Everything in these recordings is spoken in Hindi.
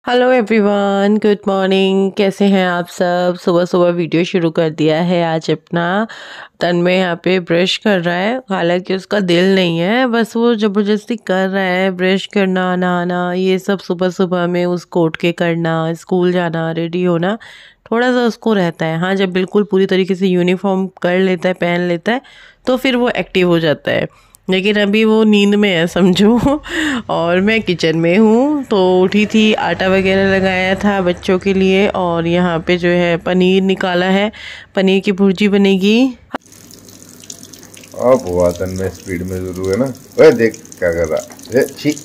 Hello everyone, good morning. कैसे हैं आप सब? सुबह सुबह वीडियो शुरू कर दिया है आज अपना। तन्मय यहाँ पे ब्रश कर रहा है, हालांकि उसका दिल नहीं है, बस वो ज़बरदस्ती कर रहा है। ब्रश करना, नहाना, ये सब सुबह सुबह में उसको उठ के करना, स्कूल जाना, रेडी होना, थोड़ा सा उसको रहता है। हाँ, जब बिल्कुल पूरी तरीके से यूनिफॉर्म कर लेता है, पहन लेता है, तो फिर वो एक्टिव हो जाता है। लेकिन अभी वो नींद में है समझो। और मैं किचन में हूँ, तो उठी थी, आटा वगैरह लगाया था बच्चों के लिए, और यहाँ पे जो है पनीर निकाला है, पनीर की भुर्जी बनेगी। अब हुआ तन्मय स्पीड में जरूर है ना। ओए देख क्या कर रहा है। छी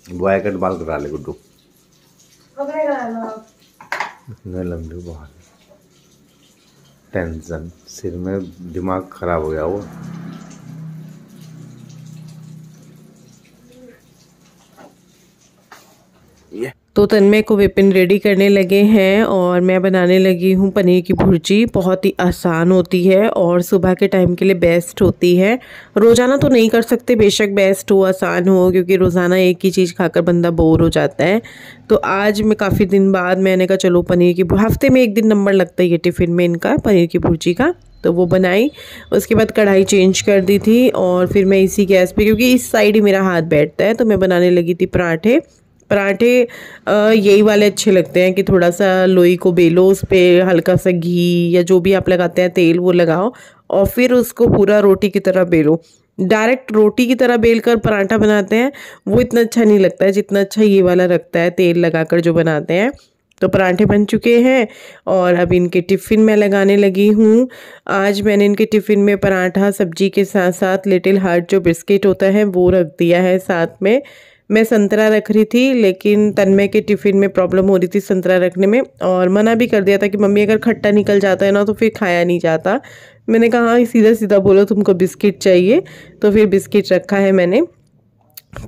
बॉय कट बाल करा ले गुड्डू। लंबी बहुत टेंशन, सिर में दिमाग खराब हो गया वो। तो तन्मय को विपिन रेडी करने लगे हैं और मैं बनाने लगी हूँ पनीर की भुर्जी। बहुत ही आसान होती है और सुबह के टाइम के लिए बेस्ट होती है। रोज़ाना तो नहीं कर सकते, बेशक बेस्ट हो, आसान हो, क्योंकि रोज़ाना एक ही चीज़ खाकर बंदा बोर हो जाता है। तो आज मैं काफ़ी दिन बाद मैंने कहा चलो पनीर की, हफ्ते में एक दिन नंबर लगता ही है टिफ़िन में इनका पनीर की भुर्जी का, तो वो बनाई। उसके बाद कढ़ाई चेंज कर दी थी और फिर मैं इसी गैस पे, क्योंकि इस साइड ही मेरा हाथ बैठता है, तो मैं बनाने लगी थी पराठे। पराठे यही वाले अच्छे लगते हैं कि थोड़ा सा लोई को बेलो, उस पर हल्का सा घी या जो भी आप लगाते हैं तेल वो लगाओ, और फिर उसको पूरा रोटी की तरह बेलो। डायरेक्ट रोटी की तरह बेल कर पराठा बनाते हैं वो इतना अच्छा नहीं लगता है जितना अच्छा ये वाला लगता है तेल लगाकर जो बनाते हैं। तो पराठे बन चुके हैं और अब इनके टिफ़िन में लगाने लगी हूँ। आज मैंने इनके टिफ़िन में पराठा सब्जी के साथ साथ लिटिल हार्ट जो बिस्किट होता है वो रख दिया है साथ में। मैं संतरा रख रही थी, लेकिन तन्मय के टिफ़िन में प्रॉब्लम हो रही थी संतरा रखने में, और मना भी कर दिया था कि मम्मी अगर खट्टा निकल जाता है ना तो फिर खाया नहीं जाता। मैंने कहा हाँ, सीधा सीधा बोलो तुमको बिस्किट चाहिए, तो फिर बिस्किट रखा है मैंने।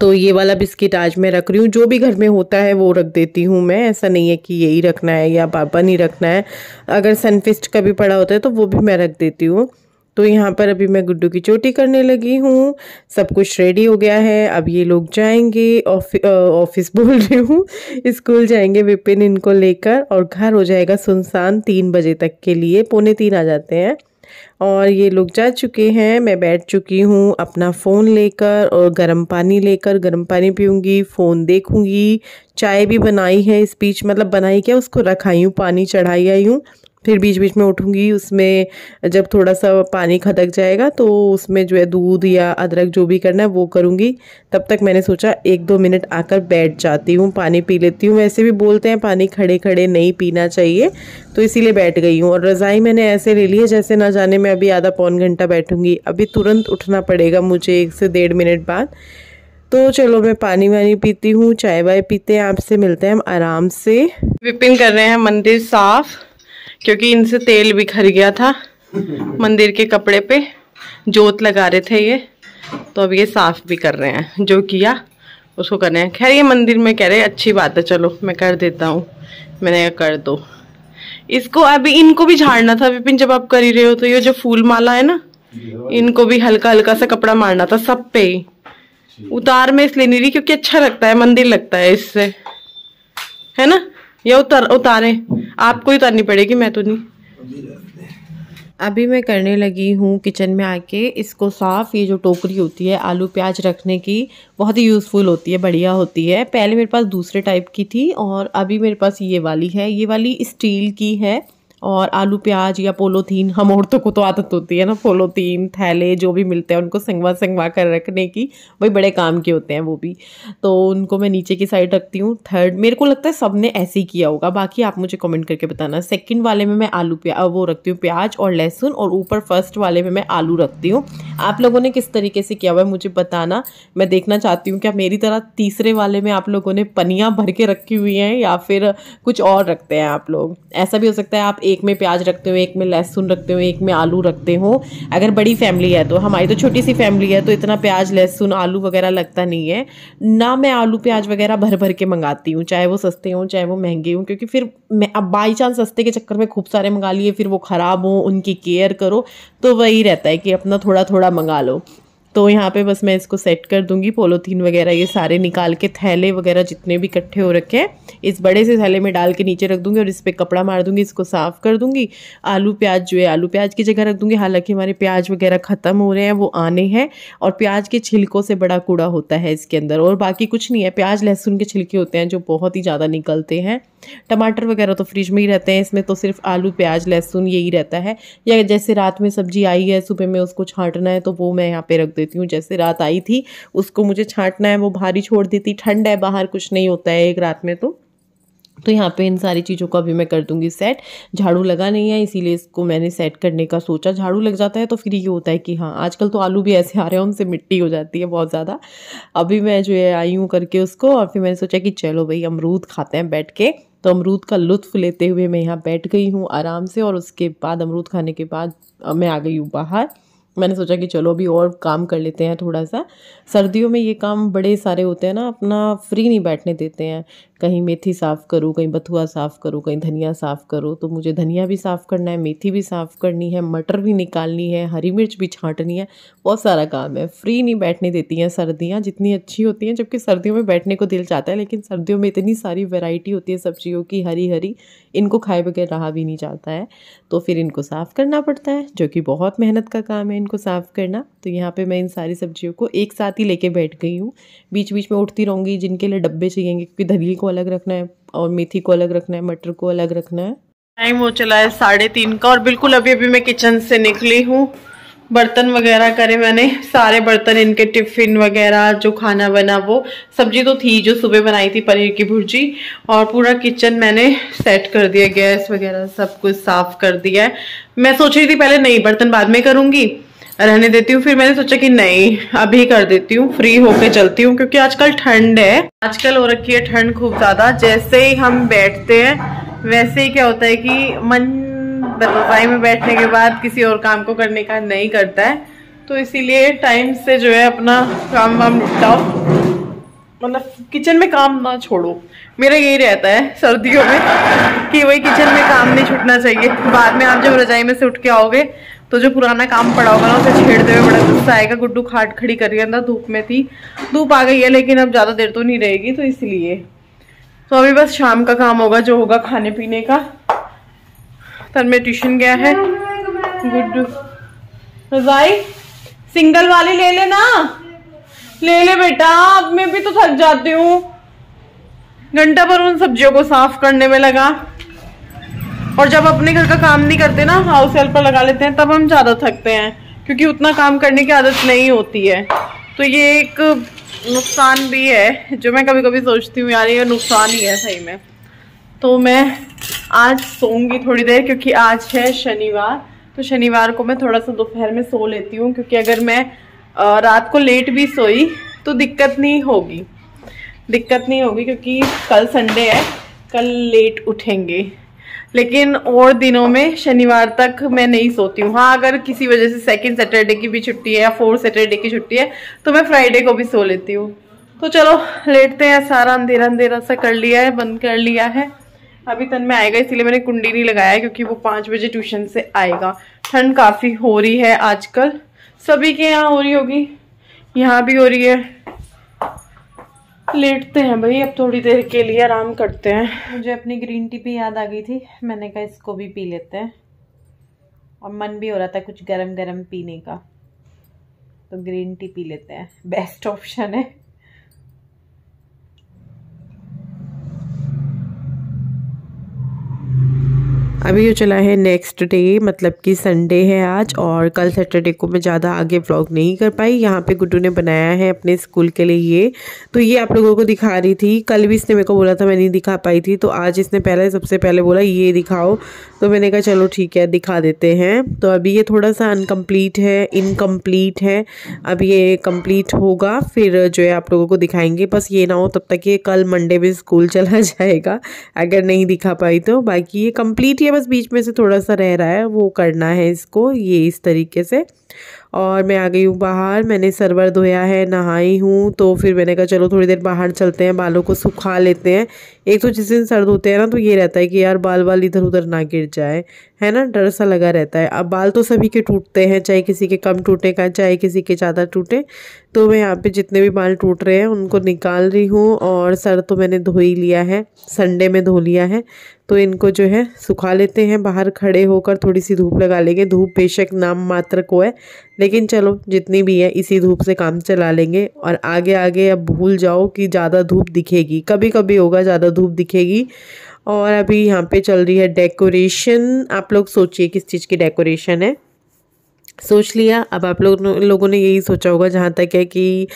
तो ये वाला बिस्किट आज मैं रख रही हूँ, जो भी घर में होता है वो रख देती हूँ मैं, ऐसा नहीं है कि यही रखना है या बाबा नहीं रखना है। अगर सनफिस्ट का भी पड़ा होता है तो वो भी मैं रख देती हूँ। तो यहाँ पर अभी मैं गुड्डू की चोटी करने लगी हूँ। सब कुछ रेडी हो गया है, अब ये लोग जाएंगे ऑफिस बोल रही हूँ, स्कूल जाएंगे विपिन इनको लेकर, और घर हो जाएगा सुनसान 3 बजे तक के लिए, 2:45 आ जाते हैं। और ये लोग जा चुके हैं, मैं बैठ चुकी हूँ अपना फ़ोन लेकर और गर्म पानी लेकर, गर्म पानी पीऊँगी, फ़ोन देखूँगी। चाय भी बनाई है इस बीच, मतलब बनाई क्या, उसको रखाई हूँ, पानी चढ़ाई आई हूँ। फिर बीच बीच में उठूँगी, उसमें जब थोड़ा सा पानी खदक जाएगा तो उसमें जो है दूध या अदरक जो भी करना है वो करूँगी। तब तक मैंने सोचा 1-2 मिनट आकर बैठ जाती हूँ, पानी पी लेती हूँ। वैसे भी बोलते हैं पानी खड़े खड़े नहीं पीना चाहिए, तो इसीलिए बैठ गई हूँ। और रज़ाई मैंने ऐसे ले ली है जैसे ना जाने मैं अभी आधा पौन घंटा बैठूँगी, अभी तुरंत उठना पड़ेगा मुझे 1 से 1.5 मिनट बाद। तो चलो मैं पानी वानी पीती हूँ, चाय वाय पीते हैं, आपसे मिलते हैं हम आराम से। विपिन कर रहे हैं मंदिर साफ, क्योंकि इनसे तेल बिखर गया था मंदिर के कपड़े पे, जोत लगा रहे थे ये, तो अब ये साफ भी कर रहे हैं, जो किया उसको कर रहे हैं। खैर ये मंदिर में कह रहे हैं अच्छी बात है, चलो मैं कर देता हूँ। मैंने कहा कर दो इसको, अभी इनको भी झाड़ना था विपिन, जब आप कर ही रहे हो तो ये जो फूल माला है ना, इनको भी हल्का हल्का सा कपड़ा मारना था सब पे ही। उतार में इसलिए नहीं रही क्योंकि अच्छा लगता है, मंदिर लगता है इससे, है ना। ये उतारे आपको ही उतारनी पड़ेगी, मैं तो नहीं। अभी मैं करने लगी हूँ किचन में आके इसको साफ़। ये जो टोकरी होती है आलू प्याज रखने की, बहुत ही यूज़फुल होती है, बढ़िया होती है। पहले मेरे पास दूसरे टाइप की थी और अभी मेरे पास ये वाली है। ये वाली स्टील की है, और आलू प्याज या पोलोथीन, हम औरतों को तो आदत होती है ना, पोलोथीन थैले जो भी मिलते हैं उनको संगवा संगवा कर रखने की, वही बड़े काम के होते हैं वो भी। तो उनको मैं नीचे की साइड रखती हूँ। थर्ड मेरे को लगता है सबने ऐसे ही किया होगा, बाकी आप मुझे कमेंट करके बताना। सेकंड वाले में मैं आलू वो रखती हूँ प्याज और लहसुन, और ऊपर फर्स्ट वाले में मैं आलू रखती हूँ। आप लोगों ने किस तरीके से किया हुआ है मुझे बताना, मैं देखना चाहती हूँ क्या मेरी तरह तीसरे वाले में आप लोगों ने पनियाँ भर के रखी हुई हैं या फिर कुछ और रखते हैं आप लोग। ऐसा भी हो सकता है आप एक में प्याज रखते हो, एक में लहसुन रखते हो, एक में आलू रखते हो। अगर बड़ी फैमिली है तो, हमारी तो छोटी सी फैमिली है तो इतना प्याज लहसुन आलू वगैरह लगता नहीं है ना। मैं आलू प्याज वगैरह भर भर के मंगाती हूँ, चाहे वो सस्ते हों चाहे वो महंगे हों, क्योंकि फिर मैं अब बाई चांस सस्ते के चक्कर में खूब सारे मंगा लिए, फिर वो ख़राब हो, उनकी केयर करो, तो वही रहता है कि अपना थोड़ा थोड़ा मंगा लो। तो यहाँ पे बस मैं इसको सेट कर दूंगी, पॉलीथीन वगैरह ये सारे निकाल के, थैले वगैरह जितने भी इकट्ठे हो रखे हैं इस बड़े से थैले में डाल के नीचे रख दूंगी और इस पर कपड़ा मार दूंगी, इसको साफ़ कर दूंगी। आलू प्याज जो है आलू प्याज की जगह रख दूंगी, हालांकि हमारे प्याज वगैरह ख़त्म हो रहे हैं, वो आने हैं। और प्याज के छिलकों से बड़ा कूड़ा होता है इसके अंदर, और बाकी कुछ नहीं है। प्याज लहसुन के छिलके होते हैं जो बहुत ही ज़्यादा निकलते हैं। टमाटर वगैरह तो फ्रिज में ही रहते हैं, इसमें तो सिर्फ आलू प्याज लहसुन यही रहता है। या जैसे रात में सब्जी आई है, सुबह में उसको छांटना है तो वो मैं यहाँ पे रख देती हूँ। जैसे रात आई थी उसको मुझे छांटना है, वो भारी छोड़ दी थी, ठंड है बाहर, कुछ नहीं होता है एक रात में तो यहाँ पे इन सारी चीज़ों को अभी मैं कर दूंगी सेट। झाड़ू लगा नहीं है इसीलिए इसको मैंने सेट करने का सोचा। झाड़ू लग जाता है तो फिर ये होता है कि हाँ, आजकल तो आलू भी ऐसे आ रहे हैं उनसे मिट्टी हो जाती है बहुत ज़्यादा। अभी मैं जो है आई हूँ करके उसको, और फिर मैंने सोचा कि चलो भाई अमरूद खाते हैं बैठ के। तो अमरूद का लुत्फ़ लेते हुए मैं यहाँ बैठ गई हूँ आराम से, और उसके बाद अमरूद खाने के बाद मैं आ गई हूँ बाहर। मैंने सोचा कि चलो अभी और काम कर लेते हैं थोड़ा सा। सर्दियों में ये काम बड़े सारे होते हैं ना, अपना फ्री नहीं बैठने देते हैं। कहीं मेथी साफ़ करूँ, कहीं बथुआ साफ़ करूँ, कहीं धनिया साफ़ करो, तो मुझे धनिया भी साफ़ करना है, मेथी भी साफ़ करनी है, मटर भी निकालनी है, हरी मिर्च भी छांटनी है, बहुत सारा काम है। फ्री नहीं बैठने देती हैं सर्दियाँ, जितनी अच्छी होती हैं, जबकि सर्दियों में बैठने को दिल चाहता है, लेकिन सर्दियों में इतनी सारी वैरायटी होती है सब्जियों की, हरी हरी, इनको खाए बगैर रहा भी नहीं जाता है। तो फिर इनको साफ़ करना पड़ता है, जो कि बहुत मेहनत का काम है इनको साफ़ करना। तो यहाँ पे मैं इन सारी सब्जियों को एक साथ ही लेके बैठ गई हूँ। बीच बीच में उठती रहूँगी, जिनके लिए डब्बे चाहिए, क्योंकि धनिया को अलग रखना है और मेथी को अलग रखना है, मटर को अलग रखना है। टाइम हो चला है 3:30 का, और बिल्कुल अभी अभी मैं किचन से निकली हूँ। बर्तन वगैरह करे मैंने, सारे बर्तन, इनके टिफ़िन वगैरह, जो खाना बना वो, सब्जी तो थी जो सुबह बनाई थी पनीर की भुर्जी, और पूरा किचन मैंने सेट कर दिया, गैस वगैरह सब कुछ साफ़ कर दिया है। मैं सोच रही थी पहले नहीं बर्तन बाद में करूँगी, रहने देती हूँ, फिर मैंने सोचा कि नहीं अभी कर देती हूँ, फ्री होके चलती हूँ, क्योंकि आजकल ठंड है, आजकल हो रखी है ठंड खूब ज़्यादा। जैसे ही हम बैठते हैं वैसे ही क्या होता है कि मन रज़ाई में बैठने के बाद किसी और काम को करने का नहीं करता है। तो इसीलिए टाइम से जो है अपना काम वाम निपटाओ, मतलब किचन में काम ना छोड़ो। मेरा यही रहता है सर्दियों में कि वही किचन में काम नहीं छूटना चाहिए। बाद में आप जब रजाई में से उठ के आओगे तो जो पुराना काम पड़ा होगा ना, उसे छेड़ते हुए बड़ा गुस्सा आएगा। गुड्डू खाट खड़ी कर रही है अंदर, धूप में थी, धूप आ गई है लेकिन अब ज़्यादा देर तो नहीं रहेगी, तो इसलिए तो अभी बस शाम का काम होगा, जो होगा खाने पीने का। तब में ट्यूशन गया है गुड्डू। रजाई सिंगल वाली ले लेना, ले ले बेटा, अब मैं भी तो थक जाती हूँ। घंटा भर उन सब्जियों को साफ करने में लगा, और जब अपने घर का काम नहीं करते ना, हाउस हेल्पर लगा लेते हैं, तब हम ज्यादा थकते हैं, क्योंकि उतना काम करने की आदत नहीं होती है। तो ये एक नुकसान भी है, जो मैं कभी कभी सोचती हूँ यार ये नुकसान ही है सही में। तो मैं आज सोऊंगी थोड़ी देर, क्योंकि आज है शनिवार, तो शनिवार को मैं थोड़ा सा दोपहर में सो लेती हूँ, क्योंकि अगर मैं रात को लेट भी सोई तो दिक्कत नहीं होगी, क्योंकि कल संडे है, कल लेट उठेंगे। लेकिन और दिनों में शनिवार तक मैं नहीं सोती हूँ। हाँ, अगर किसी वजह से सेकंड सैटरडे की भी छुट्टी है या 4th सैटरडे की छुट्टी है तो मैं फ्राइडे को भी सो लेती हूँ। तो चलो लेटते हैं, सारा अंधेरा अंधेरा सा कर लिया है, बंद कर लिया है। अभी तन में आएगा इसीलिए मैंने कुंडी नहीं लगाया, क्योंकि वो 5 बजे ट्यूशन से आएगा। ठंड काफ़ी हो रही है आजकल, सभी के यहाँ हो रही होगी, यहाँ भी हो रही है। लेटते हैं भाई, अब थोड़ी देर के लिए आराम करते हैं। मुझे अपनी ग्रीन टी भी याद आ गई थी, मैंने कहा इसको भी पी लेते हैं, और मन भी हो रहा था कुछ गरम गरम पीने का, तो ग्रीन टी पी लेते हैं, बेस्ट ऑप्शन है। अभी ये चला है नेक्स्ट डे, मतलब कि संडे है आज, और कल सैटरडे को मैं ज़्यादा आगे व्लॉग नहीं कर पाई। यहाँ पे गुड्डू ने बनाया है अपने स्कूल के लिए ये, तो ये आप लोगों को दिखा रही थी। कल भी इसने मेरे को बोला था, मैं नहीं दिखा पाई थी, तो आज इसने सबसे पहले बोला ये दिखाओ, तो मैंने कहा चलो ठीक है दिखा देते हैं। तो अभी ये थोड़ा सा इनकम्प्लीट है, अब ये कंप्लीट होगा फिर जो है आप लोगों को दिखाएंगे। बस ये ना हो तब तक ये कल मंडे में स्कूल चला जाएगा, अगर नहीं दिखा पाई तो। बाकी ये कंप्लीट, ये बस बीच में से थोड़ा सा रह रहा है, वो करना है इसको, ये इस तरीके से। और मैं आ गई हूँ बाहर, मैंने सरवर धोया है, नहाई हूँ, तो फिर मैंने कहा चलो थोड़ी देर बाहर चलते हैं, बालों को सुखा लेते हैं। एक तो जिस दिन सर्द होते हैं ना, तो ये रहता है कि यार बाल इधर उधर ना गिर जाए, है ना, डर सा लगा रहता है। अब बाल तो सभी के टूटते हैं, चाहे किसी के कम टूटे का, चाहे किसी के ज़्यादा टूटे। तो मैं यहाँ पे जितने भी बाल टूट रहे हैं उनको निकाल रही हूँ। और सर तो मैंने धो ही लिया है, संडे में धो लिया है, तो इनको जो है सुखा लेते हैं। बाहर खड़े होकर थोड़ी सी धूप लगा लेंगे, धूप बेशक नाम मात्र को है, लेकिन चलो जितनी भी है इसी धूप से काम चला लेंगे। और आगे आगे अब भूल जाओ कि ज़्यादा धूप दिखेगी, कभी कभी होगा ज़्यादा धूप दिखेगी। और अभी यहाँ पे चल रही है डेकोरेशन। आप लोग सोचिए किस चीज़ की डेकोरेशन है, सोच लिया। अब आप लोगों ने यही सोचा होगा जहाँ तक है कि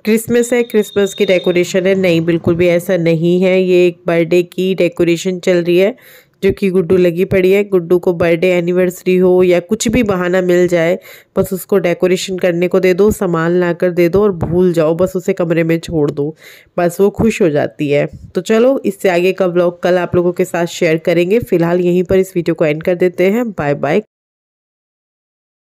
क्रिसमस है, क्रिसमस की डेकोरेशन है। नहीं, बिल्कुल भी ऐसा नहीं है, ये एक बर्थडे की डेकोरेशन चल रही है जो कि गुड्डू लगी पड़ी है। गुड्डू को बर्थडे एनिवर्सरी हो या कुछ भी बहाना मिल जाए, बस उसको डेकोरेशन करने को दे दो, सामान ला कर दे दो और भूल जाओ, बस उसे कमरे में छोड़ दो, बस वो खुश हो जाती है। तो चलो इससे आगे का व्लॉग कल आप लोगों के साथ शेयर करेंगे। फिलहाल यहीं पर इस वीडियो को एंड कर देते हैं। Bye bye.